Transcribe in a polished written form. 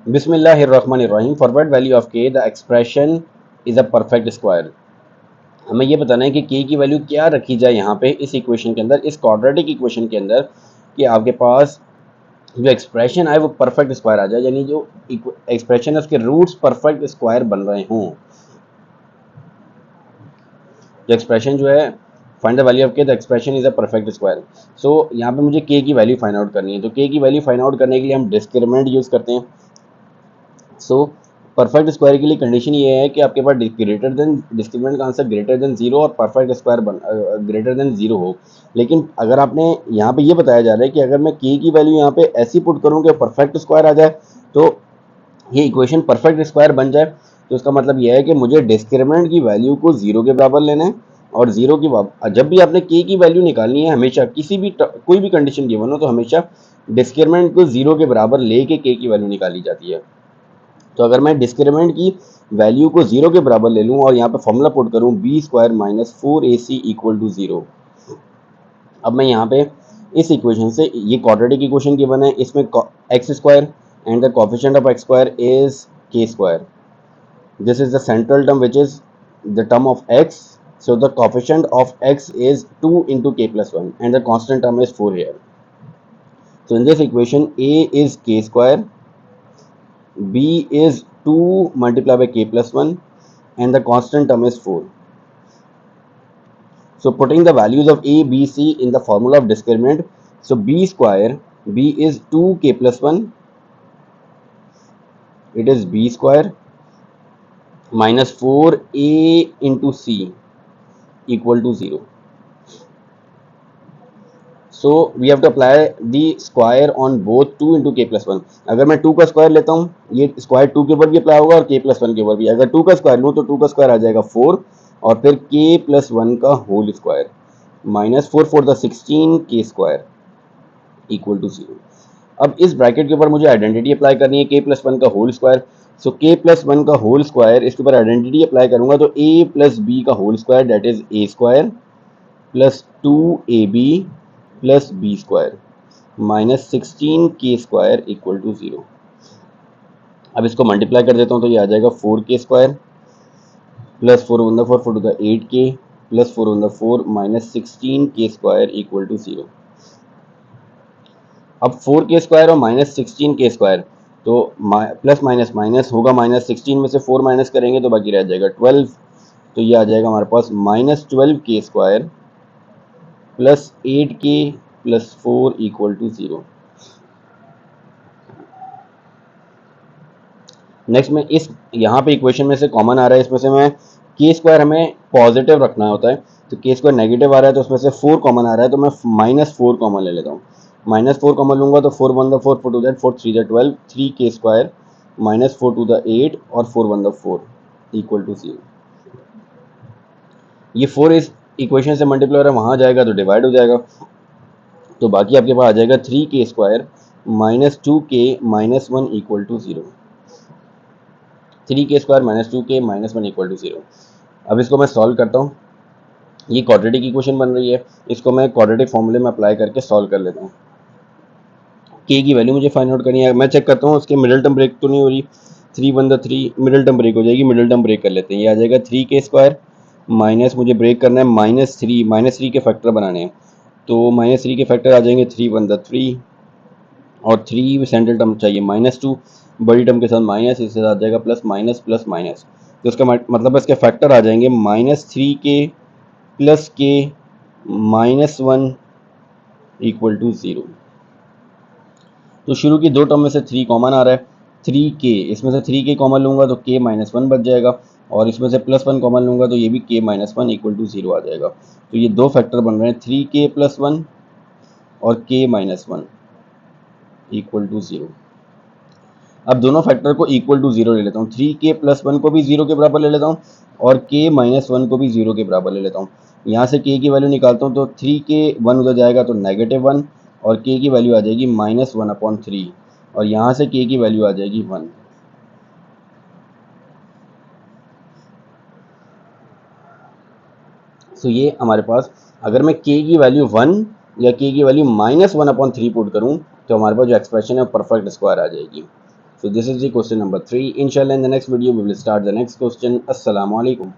बिस्मिल्लाहिर्रहमानिर्रहीम। Forward value of k the expression is a perfect square. हमें ये बताना है कि के की वैल्यू क्या रखी जाए यहाँ पे इस इक्वेशन के अंदर, इस क्वाड्रेटिक इक्वेशन के अंदर, कि आपके पास जो एक्सप्रेशन है वो परफेक्ट स्क्वायर आ जाए, यानी जो एक्सप्रेशन है उसके रूट्स परफेक्ट स्क्वायर बन रहे हों। जो एक्सप्रेशन जो है find the value of k the expression is a perfect square. सो यहाँ पे मुझे के की वैल्यू फाइंड आउट करनी है, तो के की वैल्यू फाइंड आउट करने के लिए हम डिस्क्रिमिनेंट यूज़ करते हैं। सो परफेक्ट स्क्वायर के लिए कंडीशन ये है कि आपके पास ग्रेटर देन, डिस्क्रिमिनेंट का आंसर ग्रेटर देन जीरो और perfect square greater than zero हो। लेकिन अगर आपने यहाँ पे ये बताया जा रहा है कि अगर मैं के की वैल्यू यहाँ पे ऐसी पुट करूँ कि परफेक्ट स्क्वायर आ जाए, तो ये इक्वेशन परफेक्ट स्क्वायर बन जाए, तो इसका मतलब यह है कि मुझे डिस्क्रिमिनेंट की वैल्यू को जीरो के बराबर लेना है। और जीरो की जब भी आपने के की वैल्यू निकालनी है, हमेशा किसी भी कोई भी कंडीशन गिवन हो तो हमेशा डिस्क्रिमिनेंट को जीरो के बराबर लेके के की वैल्यू निकाली जाती है। तो अगर मैं डिस्क्रिमिनेंट की वैल्यू को जीरो के बराबर ले लूँ और यहाँ पे फॉर्मूला पुट करूँ b square minus 4ac equal to zero. अब मैं यहाँ पे इस इक्वेशन से, ये क्वाड्रेटिक इक्वेशन गिवन है, इसमें x square and the coefficient of x square is के square. This is the central term, which is the term of x. So the coefficient of x is 2 into k plus 1 and the constant term is 4 here. So in this equation, a is k square, b is 2 multiplied by k plus 1 and the constant term is 4. So putting the values of a, b, c in the formula of discriminant, so b square, b is 2k plus 1, it is b square minus 4a into c equal to 0. So we have to apply the square on both 2 into k plus 1। अगर मैं 2 का square लेता हूँ, ये square 2 के ऊपर भी apply होगा और के प्लस 1 के ऊपर भी। अगर 2 का स्क्वायर लूँ तो 2 का स्क्वायर आ जाएगा 4 और फिर के प्लस 1 का whole square minus 4 four the 16 k square equal to 0। अब इस ब्रैकेट के ऊपर मुझे आइडेंटिटी अप्लाई करनी है के प्लस 1 का होल स्क्वायर। सो के प्लस 1 का होल स्क्वायर, इसके ऊपर आइडेंटिटी अप्लाई करूंगा तो ए प्लस बी का whole square that is a square plus 2ab plus b square minus 16 k square equal to 0। अब इसको मल्टीप्लाई कर देता हूँ तो ये आ जाएगा 4 k square plus 4 one the 4 4 two the 8 k plus 4 one the 4 minus 16 k square equal to 0। अब 4 k square और माइनस 16 के स्क्वायर, तो प्लस माइनस माइनस होगा, माइनस 16 में से 4 माइनस करेंगे तो बाकी रह जाएगा 12। तो ये आ जाएगा हमारे पास माइनस 12 के square plus 8 k plus 4 equal to 0। Next में इस यहाँ पे इक्वेशन में से कॉमन आ रहा है, इसमें से मैं के स्क्वायर हमें पॉजिटिव रखना होता है, तो के स्क्वायर नेगेटिव आ रहा है तो उसमें से 4 कॉमन आ रहा है, तो मैं माइनस 4 कॉमन ले लेता हूँ। माइनस 4 कॉमन लूँगा तो 4 one the 4 4 two that 4 3 the 12 3 के स्क्वायर माइनस 4 टू द 8 और 4 वन द 4 इक्वल टू 0। ये 4 इस इक्वेशन से मल्टीप्लाई हो रहा है, वहाँ जाएगा तो डिवाइड हो जाएगा, तो बाकी आपके पास आ जाएगा 3 के स्क्वायर माइनस 2 के माइनस 1 इक्वल टू 0। 3 के स्क्वायर माइनस 2 के माइनस 1 इक्वल टू 0। अब इसको मैं सॉल्व करता हूँ, ये क्वाड्रेटिक इक्वेशन बन रही है, इसको मैं क्वाड्रेटिक फॉर्मूले में अप्लाई करके सॉल्व कर लेता हूँ। के की वैल्यू मुझे फाइंड आउट करनी है, मैं चेक करता हूँ उसके मिडिल टर्म ब्रेक तो नहीं हो रही। 3 one the 3 middle term break हो जाएगी, मिडिल टर्म ब्रेक कर लेते हैं। ये आ जाएगा 3 के स्क्वायर माइनस, मुझे ब्रेक करना है माइनस थ्री के फैक्टर बनाने हैं, तो माइनस 3 के फैक्टर आ जाएंगे 3 वन द 3 और 3 सेंट्रल टर्म चाहिए माइनस 2, बड़ी टर्म के साथ माइनस, इसके साथ आ जाएगा प्लस माइनस प्लस माइनस, तो इसका मतलब इसके फैक्टर आ जाएंगे माइनस 3 के प्लस के माइनस 1 इक्वल टू 0। तो शुरू की दो टर्म में से 3 कॉमन आ रहा है, 3 के, इसमें से 3 के कॉमन लूँगा तो के माइनस 1 बच जाएगा और इसमें से प्लस 1 कॉमन लूँगा तो ये भी के माइनस 1 इक्वल टू 0 आ जाएगा। तो ये दो फैक्टर बन रहे हैं 3 के प्लस 1 और के माइनस 1 इक्वल टू 0। अब दोनों फैक्टर को इक्वल टू 0 ले लेता हूँ, 3 के प्लस 1 को भी 0 के बराबर ले लेता हूँ और के माइनस 1 को भी 0 के बराबर ले लेता हूँ। यहाँ से के की वैल्यू निकालता हूँ तो 3 के 1 उधर जाएगा तो नेगेटिव 1 और के की वैल्यू आ जाएगी माइनस 1/3 और यहाँ से के की वैल्यू आ जाएगी 1। सो ये हमारे पास, अगर मैं के की वैल्यू 1 या के की वैल्यू माइनस 1/3 पुट करूँ तो हमारे पास जो एक्सप्रेशन है परफेक्ट स्क्वायर आ जाएगी। So this is the question number 3. Inshallah, in the next video we will start the next question. Assalamu alaikum.